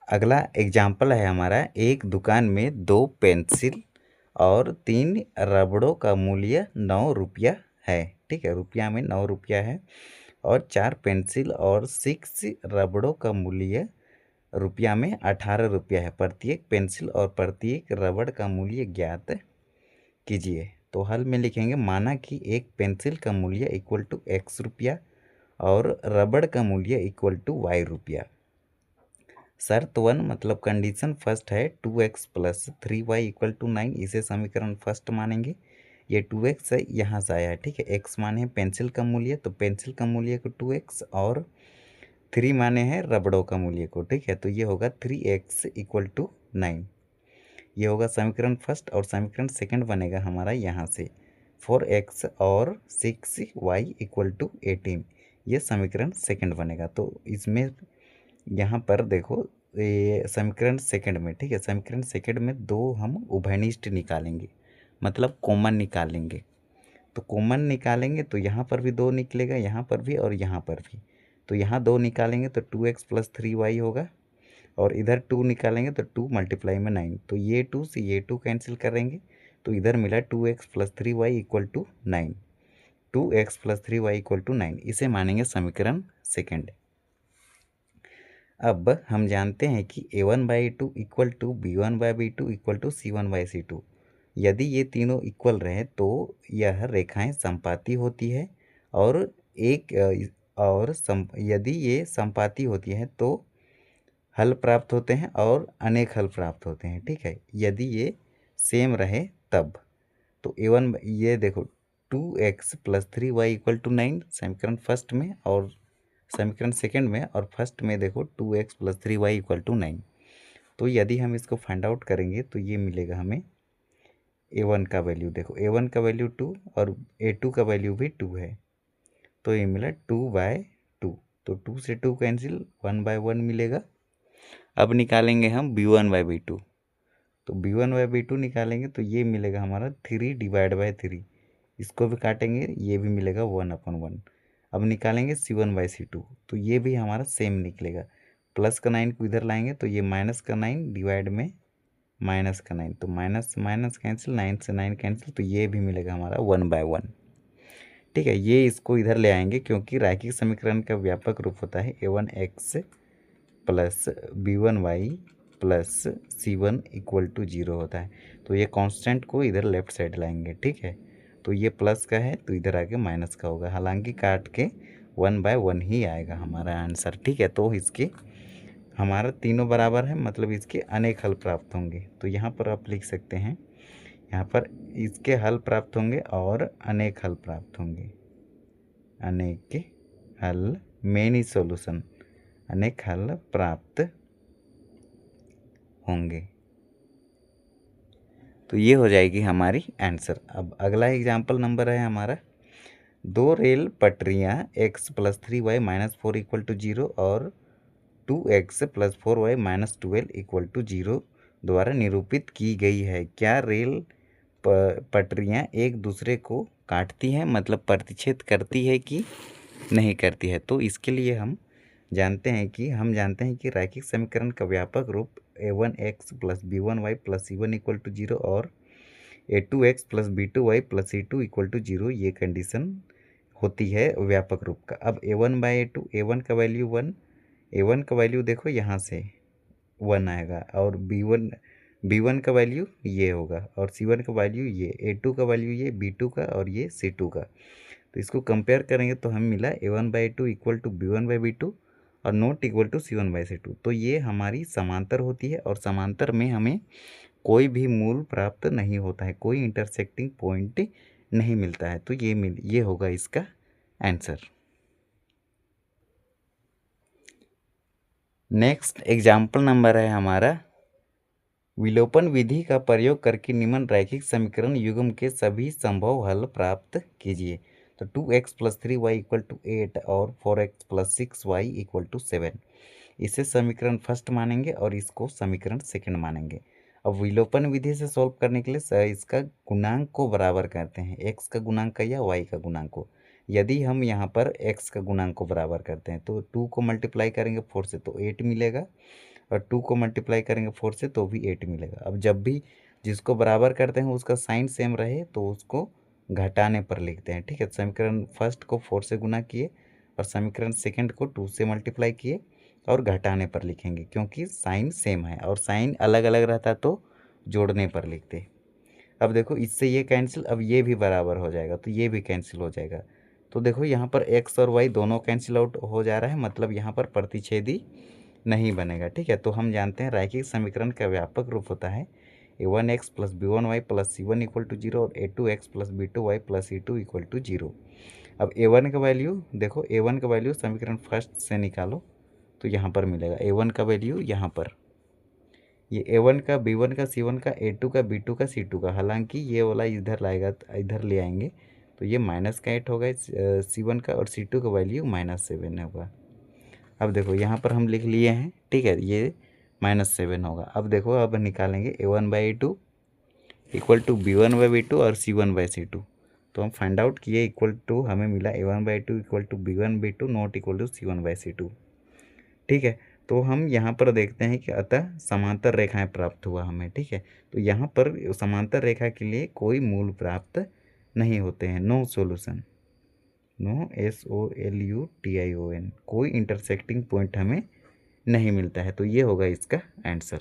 अगला एग्जाम्पल है हमारा, एक दुकान में 2 पेंसिल और 3 रबड़ों का मूल्य 9 रुपया है। ठीक है, रुपया में 9 रुपया है और 4 पेंसिल और 6 रबड़ों का मूल्य रुपया में 18 रुपया है। प्रत्येक पेंसिल और प्रत्येक रबड़ का मूल्य ज्ञात कीजिए। तो हल में लिखेंगे, माना कि एक पेंसिल का मूल्य इक्वल टू x रुपया और रबड़ का मूल्य इक्वल टू y रुपया। शर्त 1 मतलब कंडीशन फर्स्ट है 2x plus 3y equal to 9, इसे समीकरण फर्स्ट मानेंगे। ये 2x है, यहाँ से आया है। ठीक है, x माने है पेंसिल का मूल्य, तो पेंसिल का मूल्य को 2x और 3 माने हैं रबड़ों का मूल्य को। ठीक है, तो ये होगा 3x इक्वल टू 9। ये होगा समीकरण फर्स्ट। और समीकरण सेकंड बनेगा हमारा यहाँ से 4x और 6y इक्वल टू 18। ये समीकरण सेकंड बनेगा। तो इसमें यहाँ पर देखो, ये समीकरण सेकंड में, ठीक है, समीकरण सेकंड में 2 हम उभयनिष्ठ निकालेंगे, मतलब कॉमन निकालेंगे। तो कॉमन निकालेंगे तो यहाँ पर भी 2 निकलेगा, यहाँ पर भी और यहाँ पर भी। तो यहाँ 2 निकालेंगे तो 2x प्लस 3y होगा और इधर 2 निकालेंगे तो 2 मल्टीप्लाई में 9। तो ये 2 से ये 2 कैंसिल करेंगे तो इधर मिला 2x plus 3y equal to 9। 2x plus 3y equal to 9, इसे मानेंगे समीकरण सेकंड। अब हम जानते हैं कि a1/2 equal to b1/b2 equal to c1/c2। यदि ये तीनों इक्वल रहे तो यह रेखाएं समपाती होती है और यदि ये समपाती होती है तो हल प्राप्त होते हैं और अनेक हल प्राप्त होते हैं। ठीक है, यदि ये सेम रहे तब। तो a1 ये देखो 2x plus 3y equal to 9 समीकरण फर्स्ट में, और समीकरण सेकंड में, और फर्स्ट में देखो 2x plus 3y equal to 9। तो यदि हम इसको फाइंड आउट करेंगे तो ये मिलेगा हमें a1 का वैल्यू। देखो a1 का वैल्यू 2 और a2 का वैल्यू भी 2 है, तो ये मिला 2/2। तो 2 से 2 कैंसिल, 1/1 मिलेगा। अब निकालेंगे हम b1/b2। तो b1/b2 निकालेंगे तो ये मिलेगा हमारा 3/3। इसको भी काटेंगे, ये भी मिलेगा 1/1। अब निकालेंगे c1/c2, तो ये भी हमारा सेम निकलेगा। प्लस का 9 को इधर लाएंगे तो ये माइनस का 9 डिवाइड में माइनस का 9, तो माइनस माइनस कैंसिल, 9 से 9 कैंसिल, तो ये भी मिलेगा हमारा 1/1। ठीक है, ये इसको इधर ले आएंगे क्योंकि रैखिक समीकरण का व्यापक रूप होता है a1x plus b1y plus c1 equal to 0 होता है। तो ये कांस्टेंट को इधर लेफ्ट साइड लाएंगे। ठीक है, तो ये प्लस का है तो इधर आके माइनस का होगा, हालांकि काट के 1/1 ही आएगा हमारा आंसर। ठीक है, तो इसके हमारा तीनों बराबर है, मतलब इसके अनेक हल प्राप्त होंगे। तो यहाँ पर आप लिख सकते हैं, यहाँ पर इसके हल प्राप्त होंगे और अनेक हल प्राप्त होंगे। अनेक हल, मेनी सॉल्यूशन, अनेक हल प्राप्त होंगे। तो ये हो जाएगी हमारी आंसर। अब अगला एग्जाम्पल नंबर है हमारा, 2 रेल पटरियाँ x plus 3y minus 4 equal to 0 और 2x plus 4y minus 12 equal to 0 द्वारा निरूपित की गई है। क्या रेल पटरियाँ एक दूसरे को काटती हैं, मतलब प्रतिच्छेद करती है कि नहीं करती है? तो इसके लिए हम जानते हैं कि रैखिक समीकरण का व्यापक रूप a1x plus b1y plus c1 equal to 0 और a2x plus b2y plus c2 equal to 0, ये कंडीशन होती है व्यापक रूप का। अब a1/a2, a1 का वैल्यू 1, a1 का वैल्यू देखो यहाँ से 1 आएगा, और b1 का वैल्यू ये होगा, और c1 का वैल्यू ये, a2 का वैल्यू ये, b2 का, और ये c2 का। तो इसको कंपेयर करेंगे तो हम मिला a1/2 इक्वल टू b1/b2 और नॉट इक्वल टू c1/c2। तो ये हमारी समांतर होती है और समांतर में हमें कोई भी मूल प्राप्त नहीं होता है, कोई इंटरसेक्टिंग पॉइंट नहीं मिलता है। तो ये होगा इसका आंसर। नेक्स्ट एग्जाम्पल नंबर है हमारा, विलोपन विधि का प्रयोग करके निम्न रैखिक समीकरण युग्म के सभी संभव हल प्राप्त कीजिए। तो 2x plus 3y equal to 8 और 4x plus 6y equal to 7, इसे समीकरण फर्स्ट मानेंगे और इसको समीकरण सेकंड मानेंगे। अब विलोपन विधि से सॉल्व करने के लिए इसका गुणांक को बराबर करते हैं, x का गुणांक या y का गुणांक को। यदि हम यहाँ पर x का गुणांक को बराबर करते हैं तो 2 को मल्टीप्लाई करेंगे 4 से तो 8 मिलेगा, और 2 को मल्टीप्लाई करेंगे 4 से तो भी 8 मिलेगा। अब जब भी जिसको बराबर करते हैं उसका साइन सेम रहे तो उसको घटाने पर लिखते हैं, ठीक है। समीकरण फर्स्ट को 4 से गुना किए और समीकरण सेकंड को 2 से मल्टीप्लाई किए और घटाने पर लिखेंगे, क्योंकि साइन सेम है, और साइन अलग अलग रहता तो जोड़ने पर लिखते। अब देखो इससे ये कैंसिल, अब ये भी बराबर हो जाएगा तो ये भी कैंसिल हो जाएगा। तो देखो यहाँ पर x और y दोनों कैंसिल आउट हो जा रहा है, मतलब यहाँ पर प्रतिच्छेदी नहीं बनेगा, ठीक है। तो हम जानते हैं रैखिक समीकरण का व्यापक रूप होता है a1x plus b1y plus c1 equal to 0 और a2x plus b2y plus c2 equal to 0। अब a1 का वैल्यू देखो, a1 का वैल्यू समीकरण फर्स्ट से निकालो तो यहाँ पर मिलेगा a1 का वैल्यू यहाँ पर, ये a1 का b1 का c1 का a2 का b2 का c2 का, हालांकि ये वाला इधर लाएगा इधर ले आएंगे तो ये -8 होगा c1 का, और c2 का वैल्यू -7 होगा। अब देखो यहाँ पर हम लिख लिए हैं, ठीक है, ये -7 होगा। अब देखो अब निकालेंगे a1/a2 इक्वल टू b1/b2 और c1/c2। तो हम फाइंड आउट किए, इक्वल टू हमें मिला a1/a2 equal to b1/b2 not equal to c1/c2, ठीक है। तो हम यहाँ पर देखते हैं कि अतः समांतर रेखाएं प्राप्त हुआ हमें, ठीक है। तो यहाँ पर समांतर रेखा के लिए कोई मूल प्राप्त नहीं होते हैं, नो सॉल्यूशन, नो SOLUTION, कोई इंटरसेक्टिंग पॉइंट हमें नहीं मिलता है। तो ये होगा इसका आंसर।